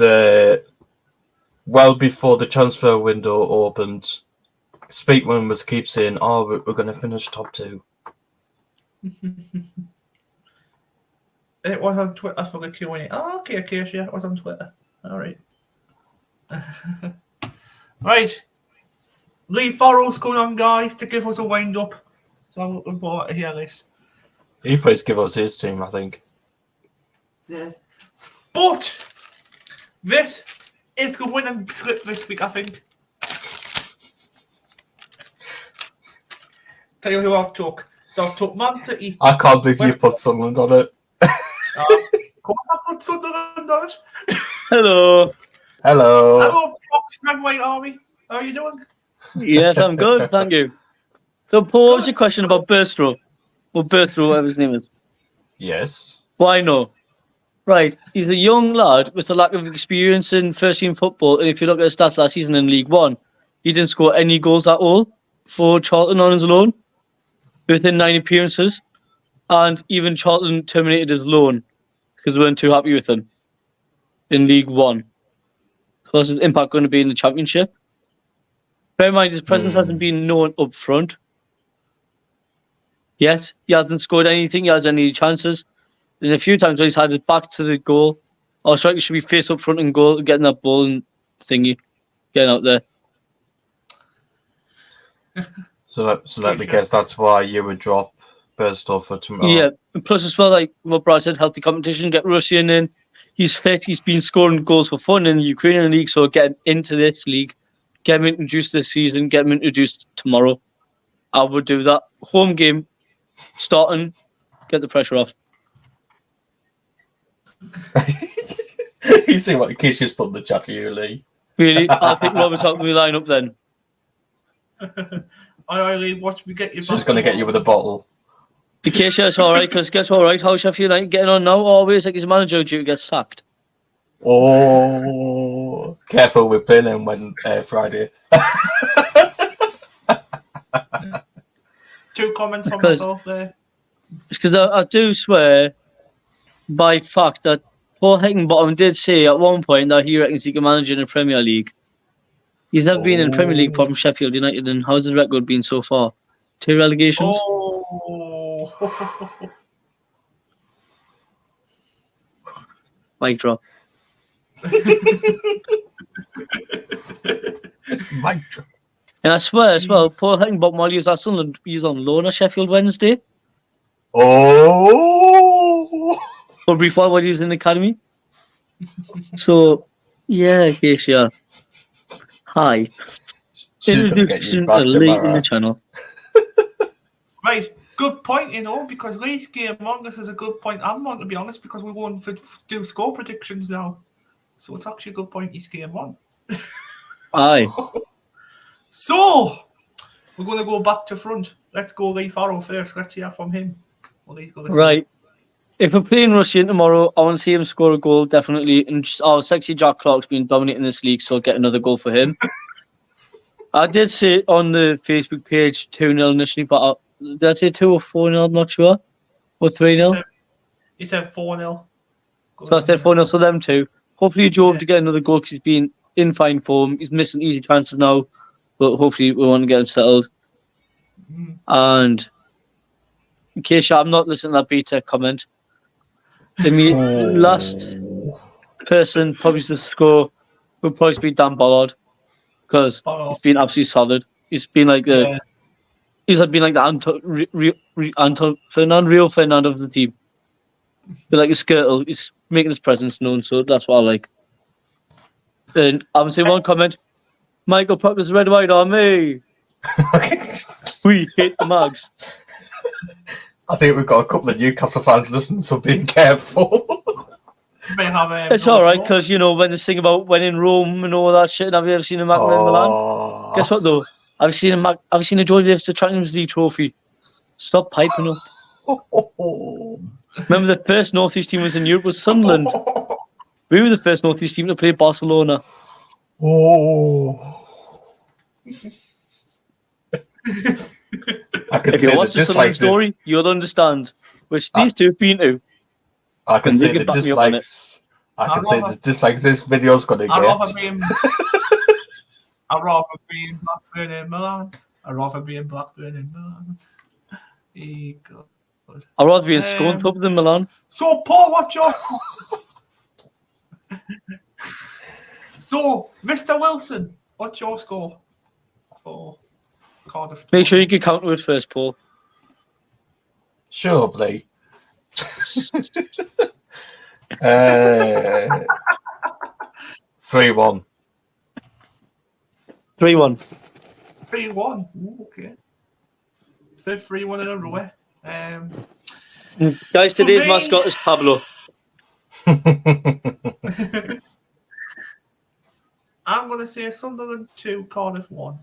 well before the transfer window opened, Speakman was keep saying, "Oh, we're going to finish top 2." It was on Twitter for the Q&A. Oh, okay, Acacia, it was on Twitter. All right. Right. Lee Farrell's coming on, guys, to give us a wind up. So I'm looking forward to hear this. He plays give us his team, I think. Yeah. But this is the winning slip this week, I think. Tell you who I've took. So I've took Man City. I can't believe you put Sunderland on it. Of course I put Sunderland on it. Hello. Hello, Foxman White Army. How are you doing? Yes, I'm good, thank you. So, Paul, what was your question about Burstow? Or Burstow, whatever his name is. Yes. Why no? Right, he's a young lad with a lack of experience in first-team football, and if you look at his stats last season in League One, he didn't score any goals at all for Charlton on his loan within 9 appearances, and even Charlton terminated his loan because they weren't too happy with him in League One. So what's his impact going to be in the Championship? Bear in mind, his presence hasn't been known up front yet. He hasn't scored anything. He has any chances. There's a few times where he's had his back to the goal. Our striker should be face up front and goal, getting that ball and thingy, getting out there. So let me guess, that's why you would drop Burstow for tomorrow. Yeah, and plus as well, like what Brad said, healthy competition, get Russian in. He's fit, he's been scoring goals for fun in the Ukrainian league, so get him into this league, get him introduced this season, get him introduced tomorrow. I would do that. Home game, starting, get the pressure off. You see what Keisha's put in the chat to you, Lee? Really? I think Robert's helping me line up then. All right, Lee, watch me get you back. She's going to get you with a bottle. In case it's all right, because guess what, right? How's Sheffield United getting on now? Always like his manager due to get sacked. Oh, careful, we're playing him when Friday. 2 comments from myself there. Because I do swear by fact that Paul Heckingbottom did say at one point that he reckons he can manage in the Premier League. He's never been in the Premier League apart from Sheffield United, and how's his record been so far? 2 relegations? Oh. Mic drop. Mic drop. And I swear as well, Paul Heckingbottom, while he was at Sunderland, he was on loan at Sheffield Wednesday. Oh! For a brief while he was in the academy. So, yeah, I guess, yeah. Hi. She's going to get you back late in tomorrow. the channel. Right, good point, because Lee's game on this is a good point. I'm on, to be honest, because we want to do score predictions now. So it's actually a good point he's game on. Aye. So, we're going to go back to front. Let's go Lee Farrell first. Let's hear from him. Right. If we're playing Russian tomorrow, I want to see him score a goal, definitely. And sexy Jack Clark's been dominating this league, so I'll get another goal for him. I did say on the Facebook page 2-0 initially, but Did I say 2 or 4-0? I'm not sure. Or 3-0. He said 4-0. So I said 4-0, so them two. Hopefully Joe Yeah. to get another goal because he's been in fine form. He's missing easy chances now, but hopefully we want to get him settled. And in case I'm not listening to that beta comment, the last person probably to score would probably be Dan Ballard because he's been absolutely solid. He's been like the he's been like the Rio Fernando of the team. But like a Skirtle, he's making his presence known, so that's what I like. And I'm saying one comment. Michael Proctor's Red White Army. We hate the Mags. I think we've got a couple of Newcastle fans listening, so be careful. It's alright, because, you know, when they sing about when in Rome and all that shit, have you ever seen a Mac in Milan? Guess what, though? I've seen a George Lives the Champions League trophy. Stop piping up. Remember the first North East team was in Europe was Sunderland. We were the first North East team to play Barcelona. If you watch the Sunderland story, you'll understand. Which these two have been to. I can say the dislikes. I can say the dislikes this video's gonna get. I'd rather be in Blackburn in Milan. I'd rather be in Blackburn in Milan. I'd rather be in Scone Pub than Milan. So, Paul, what's your... So, Mr. Wilson, what's your score for Cardiff? Make sure you can counter it first, Paul. Sure, Blake. 3-1. 3-1. 3-1. Okay. 3-1 in a row. Guys, today's mascot is Pablo. I'm going to say Sunderland 2, Cardiff 1.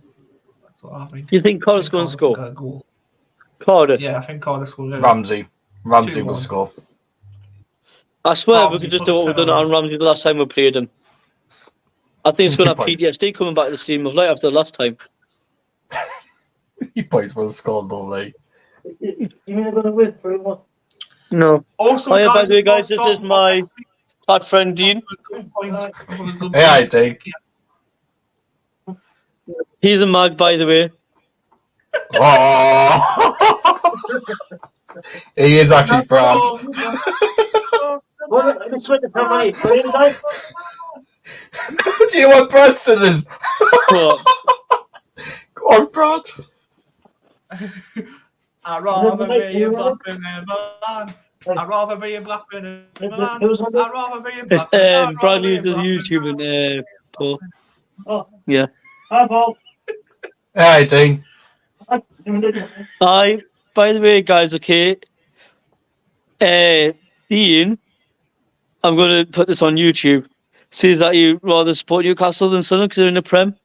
That's what I think. Do you think Cardiff's going to score? Cardiff? Yeah, I think Cardiff's going to Ramsey will score. I swear we could just do what we've done on Ramsey the last time we played him. I think it's going to have PTSD coming back to the Steam of Light after the last time. He plays well scored all day. No. Also, by the way, guys, this is my bad friend Dean. Hey, Dean. He's a mag, by the way. Oh. He is actually Brad. Do you want Brad singing? Go on, Brad. I'd rather be in Blackburn than Milan. I'd rather be in Blackburn than Milan. I'd rather be in Blackburn. Bradley does YouTube and Paul. Oh. Yeah. Hi, Paul. Hi, Dean. Hi. By the way, guys, okay. Dean, I'm going to put this on YouTube. Says that you rather support Newcastle than Sunderland because they're in the Prem.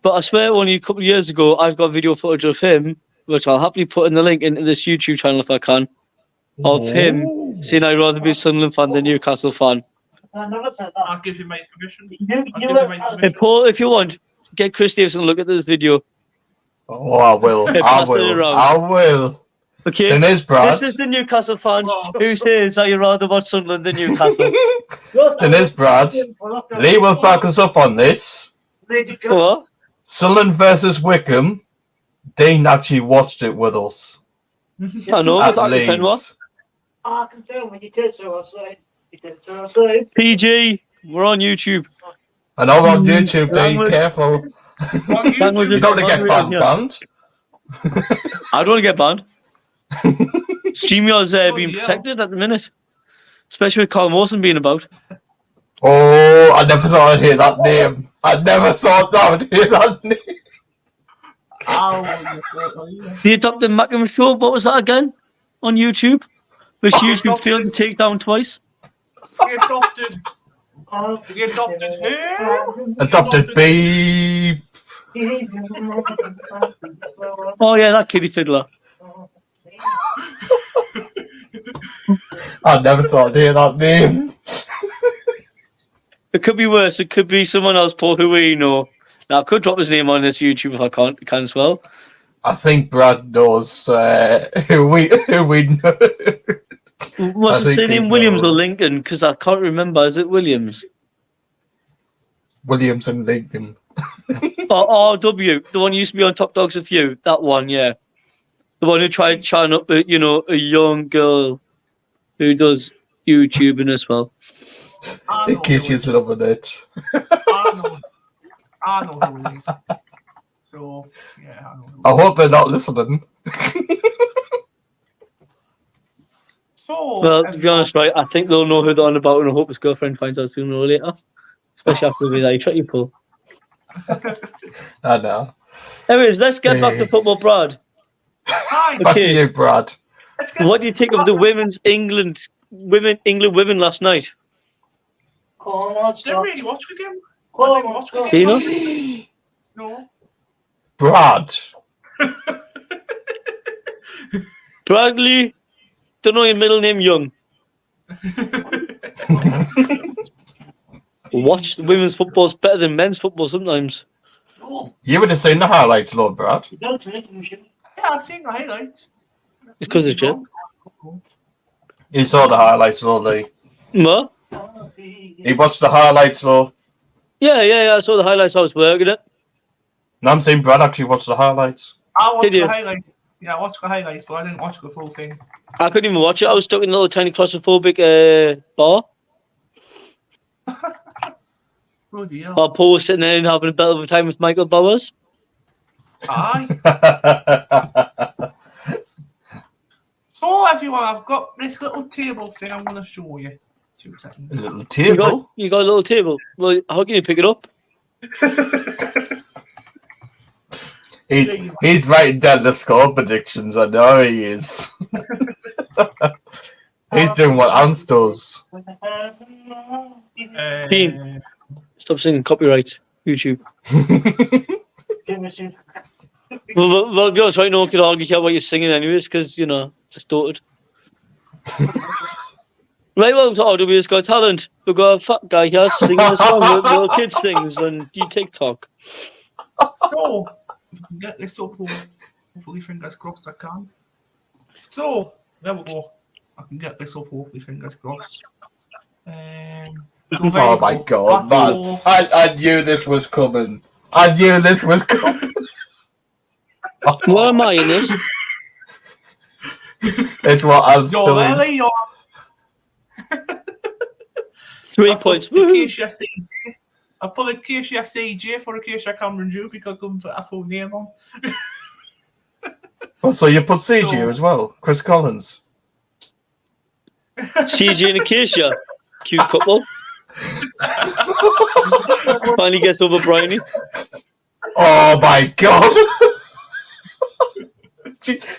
But I swear only a couple of years ago, I've got video footage of him, which I'll happily put in the link into this YouTube channel if I can, of him saying I'd rather be a Sunderland fan than Newcastle fan. I'll give you my permission. Hey, Paul, if you want, get Chris Davis and look at this video. Oh, I will. I will. Okay. Then there's Brad. This is the Newcastle fan who says that you'd rather watch Sunderland than Newcastle. Then there's Brad. Lee will back us up on this. What? Sunderland versus Wickham. Dean actually watched it with us. I know, but that depends what. I can film when you did so outside. PG, we're on YouTube. I know on YouTube, Dean, careful. You don't want to get banned. I don't want to get banned. StreamYard's being protected at the minute. Especially with Carl Mawson being about. Oh, I never thought I'd hear that name. I never thought I would hear that name. The adopted Macam show, what was that again? On YouTube? Which YouTube failed to take down twice. He adopted him. Adopted beep. Oh yeah, that kiddie fiddler. I never thought I'd hear that name. It could be worse. It could be someone else, Paul, who we know. Now, I could drop his name on this YouTube if I can as well. I think Brad knows who we know. What's I the think surname, he Williams or knows. Lincoln? Because I can't remember. Is it Williams? Williams and Lincoln. Or RW, the one who used to be on Top Dogs with you. That one, yeah. The one who tried trying up, a young girl who does YouTubing as well. I In know case who it she's is. loving it. I know who it is. So, yeah, I know who I it is. hope they're not listening. So, Well, to be honest, right, I think they'll know who they're on about, and I hope his girlfriend finds out sooner or later. Especially after the like tricky pull. I know. Anyways, let's get back to football, Brad. Hi, Back to Okay. you, Brad. let's get What do you think of the England women last night? Come on, Didn't stop. really watch the game. Come I didn't on, watch stop. the Do you game. know? No. Brad. Bradley, don't know your middle name, Young. Watch women's football's better than men's football sometimes. You would have seen the highlights, Lord Brad. You don't make me shoot. Yeah, I've seen the highlights. It's because of shit. You saw the highlights, Lord Lee. What? He watched the highlights, Lord. Yeah. I saw the highlights. I was working it. And I'm saying Brad actually watched the highlights. I watched Did you? the highlights. Yeah, I watched the highlights, but I didn't watch the full thing. I couldn't even watch it. I was stuck in a little tiny claustrophobic bar. Bloody hell. While Paul was sitting there and having a bit of a time with Michael Bowers. Aye. So, everyone, I've got this little table thing I'm going to show you. 2 seconds. A little You table. got a little table. Well, how can you pick it up? He's writing down the score predictions. I know he is. He's doing what Ants does. Team. Stop singing copyright. YouTube. Well, to be honest, right, no one can argue here what you're singing anyways, because, it's distorted. Right, welcome to RW's Got Talent. We've got a fat guy here singing a song that little kid sings on TikTok. So, if I can get this up, hopefully, fingers crossed I can. So, there we go. I can get this up, hopefully, fingers crossed. So there Oh you my go. god, That's man. all. I knew this was coming. I knew this was coming. What am I in this? It's what Ants You're doing. early, you're 3 points. In Woohoo. case you see, I put in case you see J for a case you Cameron Jew because I couldn't put a full name on. Oh, so you put CG So- as well. Chris Collins. CJ and Acacia. Cute couple. Finally gets over Bryony. Oh my god.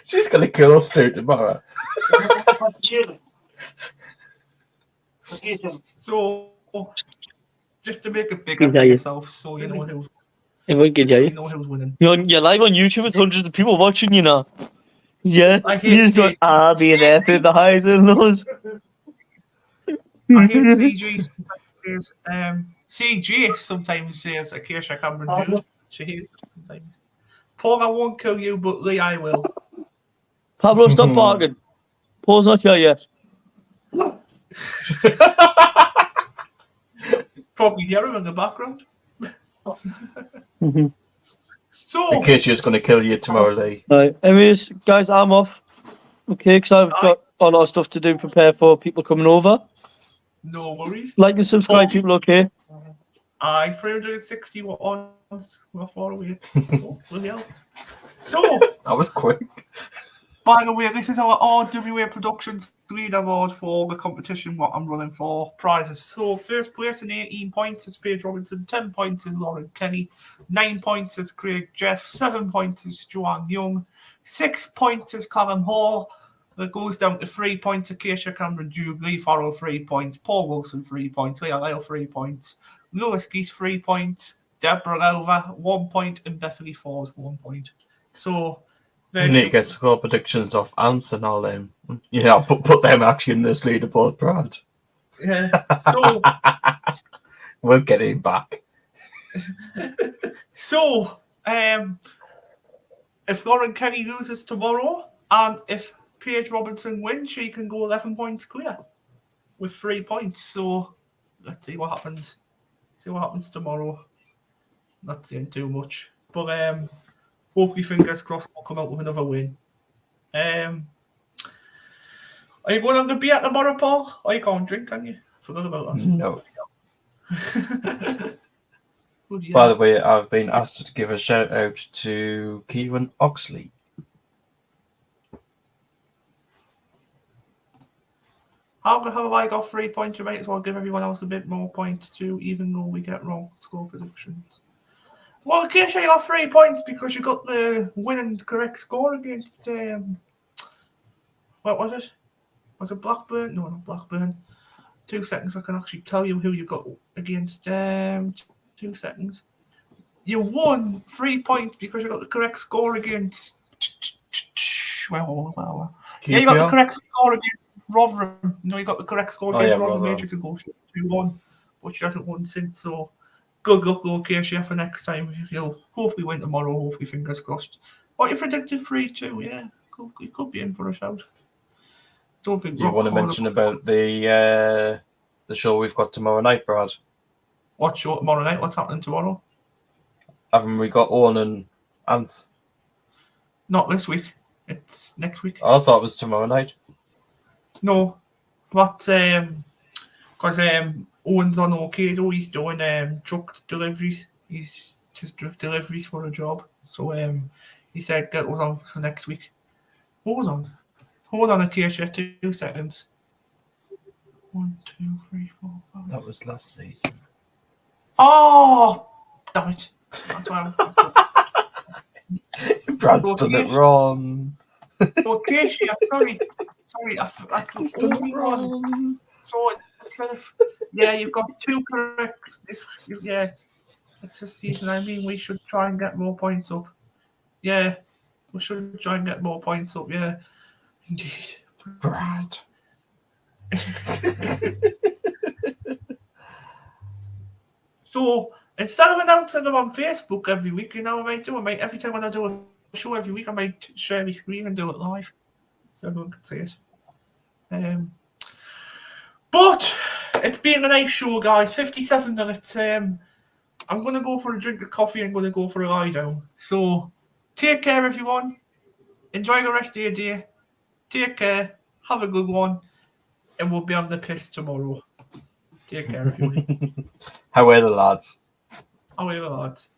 She's going to kill us two tomorrow. So, just to make it bigger for Yeah, yeah. yourself, so you know who's, Everyone can hear so you you. know who's winning. You're live on YouTube with hundreds of people watching you now. Yeah. I hate CG. I'll be there through the highs and lows. I hear CG sometimes says, CG sometimes says Acacia Cameron Jude. She hears it sometimes. Paul, I won't kill you, but Lee, I will. Pablo, stop barking. Paul's not here yet. Probably hear him in the background. So, Akashia's going to kill you tomorrow, Lee. Right. Anyways, guys, I'm off. Okay, because I've got a lot of stuff to do and prepare for people coming over. no worries. Like and subscribe, people, okay? Aye, 360 were on. We're far away. Oh, bloody hell. So, That was quick. by the way, this is our RWA Productions leader award for the competition, what I'm running for. Prizes. So, first place in 18 points is Paige Robinson, 10 points is Lauren Kenny, 9 points is Craig Jeff, 7 points is Joanne Young, 6 points is Callum Hall. That goes down to 3 points, Acacia Cameron Duke, Lee Farrell 3 points, Paul Wilson 3 points, Leah Lyle 3 points, Lewis Geese 3 points, Deborah Elva 1 point, and Bethany Falls 1 point. So, You need to get score predictions off Ants and all them. Yeah, put them actually in this leaderboard, Brad. yeah. So, We'll get him back. So, if Lauren Kelly loses tomorrow, and if Paige Robinson wins, she can go 11 points clear with 3 points. So let's see what happens. See what happens tomorrow. Not saying too much, but hopefully, fingers crossed, we'll come out with another win. Are you going on the beer tomorrow, Paul? Or you can't drink, can you? Forgot about that. No. Good, yeah. By the way, I've been asked to give a shout out to Kieran Oxley. How the hell have I got 3 points? You might as well give everyone else a bit more points too, even though we get wrong score predictions. Well, in case you got 3 points because you got the winning correct score against what was it? Was it Blackburn? No, not Blackburn. 2 seconds, I can actually tell you who you got against. 2 seconds. You won 3 points because you got the correct score against. Well. Yeah, you got the correct score against Rotherham. No, you got the correct score against Rotherham ages ago. She won, but she hasn't won since. So good luck, Acacia, for next time. You'll hopefully win tomorrow. Hopefully, fingers crossed. What you predicted 3-2? Yeah, you could be in for a shout. Don't think. Do you want to mention about the show we've got tomorrow night, Brad? What show tomorrow night? What's happening tomorrow? Haven't we got Owen and Anth? Not this week. It's next week. I thought it was tomorrow night. No, but because Owen's on Okado, he's doing truck deliveries. He's just deliveries for a job. So he said get those on for next week. Hold on, Acacia, 2 seconds. 1, 2, 3, 4, 5. That was last season. Oh, damn it! That's why Brad's done it wrong. Acacia, sorry, I He's done it wrong. So instead of you've got 2 corrects. It's a season. I mean, we should try and get more points up. Yeah, we should try and get more points up. Yeah, indeed, Brad. So instead of announcing them on Facebook every week, I might every time when I do a show every week, I might share my screen and do it live, so everyone can see it. But it's been a nice show, guys. 57 minutes. I'm going to go for a drink of coffee. I'm going to go for a lie down. So take care, everyone. Enjoy the rest of your day. Take care. Have a good one. And we'll be on the piss tomorrow. Take care, everyone. How are the lads? How are the lads?